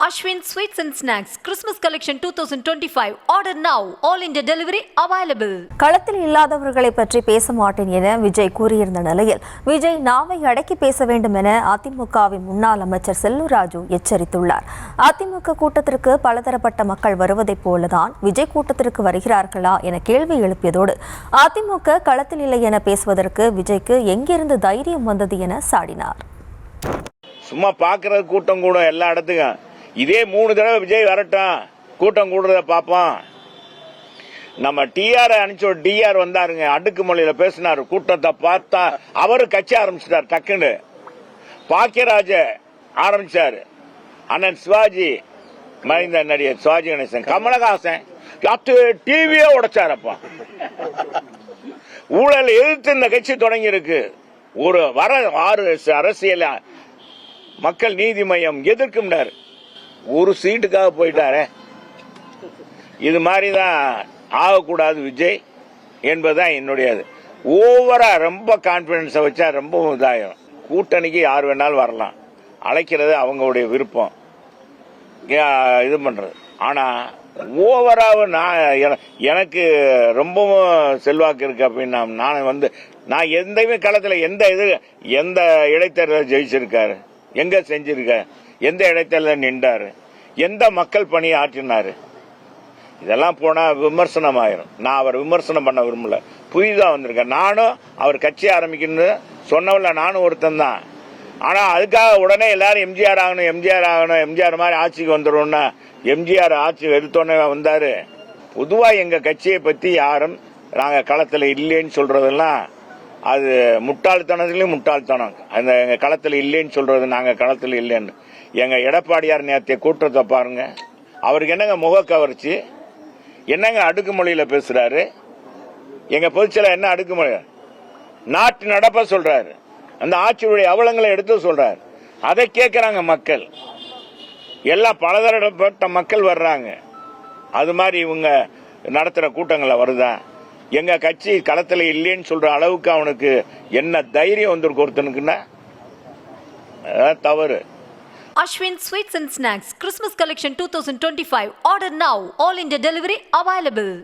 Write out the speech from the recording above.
Ashwin Sweets and Snacks Christmas Collection 2025. Order now. All India delivery available. களத்தில் இல்லாதவர்களை பற்றி பேச மாட்டேன் என விஜய் கூறியிருந்த நிலையில் விஜய் நாவை அடக்கி பேச வேண்டும் என அதிமுகவின் முன்னாள் அமைச்சர் செல்லூர் ராஜு எச்சரித்துள்ளார். அதிமுக கூட்டத்திற்கு பலதரப்பட்ட மக்கள் வருவதைப் போலதான் விஜய் கூட்டத்திற்கு வருகிறார்களா என கேள்வி எழுப்பியதோடு அதிமுக களத்தில் இல்லை என பேசுவதற்கு விஜய்க்கு எங்கிருந்து தைரியம் வந்தது என சாடினார். சும்மா பாக்குறது கூட்டம் கூட எல்லா இடத்துக்கும் இதே 3 தடவை விஜய் வரட்டும், கூட்டம் கூடுறத பார்ப்போம். நம்ம டிஆர் அனுப்பிச்சோம், டிஆர் வந்தாருங்க, அடுக்குமொழியில பேசினாரு, கூட்டத்தை பார்த்தா அவரு கட்சி ஆரம்பிச்சிட்டாரு. டக்குன்னு பாக்கியராஜ ஆரம்பிச்சாரு, அண்ணன் சிவாஜி மறைந்த நடிகர் சிவாஜி கணேசன், கமலஹாசன் டிவியே உடைச்சாரப்பா. ஊழல் எதிர்த்து இந்த கட்சி தொடங்கி இருக்கு. ஒரு வர 6 அரசியல் மக்கள் நீதி மையம் எதிர்க்கும்னாரு, ஒரு சீட்டுக்காக போயிட்டாரே. இது மாதிரிதான் ஆகக்கூடாது விஜய் என்பதுதான் என்னுடைய. ஓவரா ரொம்ப கான்பிடன்ஸை வச்சா ரொம்ப இதாயிரும். கூட்டணிக்கு யார் வேணாலும் வரலாம், அழைக்கிறது அவங்களுடைய விருப்பம், இது பண்றது. ஆனா ஓவராக எனக்கு ரொம்பவும் செல்வாக்கு இருக்கு அப்படின்னு நான் எந்தையுமே களத்தில் எந்த இடைத்தேர்தல் ஜெயிச்சிருக்காரு, எங்க செஞ்சிருக்க, எந்த இடைத்தேர்தல் நின்றாரு, எந்த மக்கள் பணி ஆற்றினாரு, இதெல்லாம் போனா விமர்சனம் ஆயிரும். நான் அவர் விமர்சனம் பண்ண விரும்பல, புதிதா வந்திருக்கேன். நானும் அவர் கட்சி ஆரம்பிக்கணும்னு சொன்னவங்கள நானும் ஒருத்தன் தான். ஆனா அதுக்காக உடனே எல்லாரும் எம்ஜிஆர் ஆகணும், எம்ஜிஆர் ஆகணும், எம்ஜிஆர் மாதிரி ஆட்சிக்கு வந்துடும்னா எம்ஜிஆர் ஆட்சி எடுத்தோன்னே வந்தாரு. பொதுவா எங்க கட்சியை பத்தி யாரும் நாங்க களத்துல இல்லைன்னு சொல்றதெல்லாம் அது முட்டாள்தனத்திலையும் முட்டாள்தனம். அந்த எங்க களத்துல இல்லைன்னு சொல்றது, நாங்க களத்துல இல்லைன்னு. எங்க எடப்பாடியார் நேரத்தை கூட்டத்தை பாருங்க, அவருக்கு என்னங்க முக கவர்ச்சி, என்னங்க அடுக்குமொழியில பேசுறாரு. எங்க பொதுச்செயலர் என்ன அடுக்குமொழி, நாட்டு நடப்ப சொல்றாரு, அந்த ஆட்சியுடைய அவலங்களை எடுத்து சொல்றாரு. அதை கேட்கிறாங்க மக்கள், எல்லாம் பலதரப்பட்ட மக்கள் வர்றாங்க. அது மாதிரி இவங்க நடத்துற கூட்டங்களை வருதா? எங்க கட்சி களத்துல இல்லைன்னு சொல்ற அளவுக்கு அவனுக்கு என்ன தைரியம் வந்திருக்கு ஒருத்தனுக்குன்னா தவறு. Ashwin Sweets and Snacks Christmas Collection 2025. Order now. All India delivery available.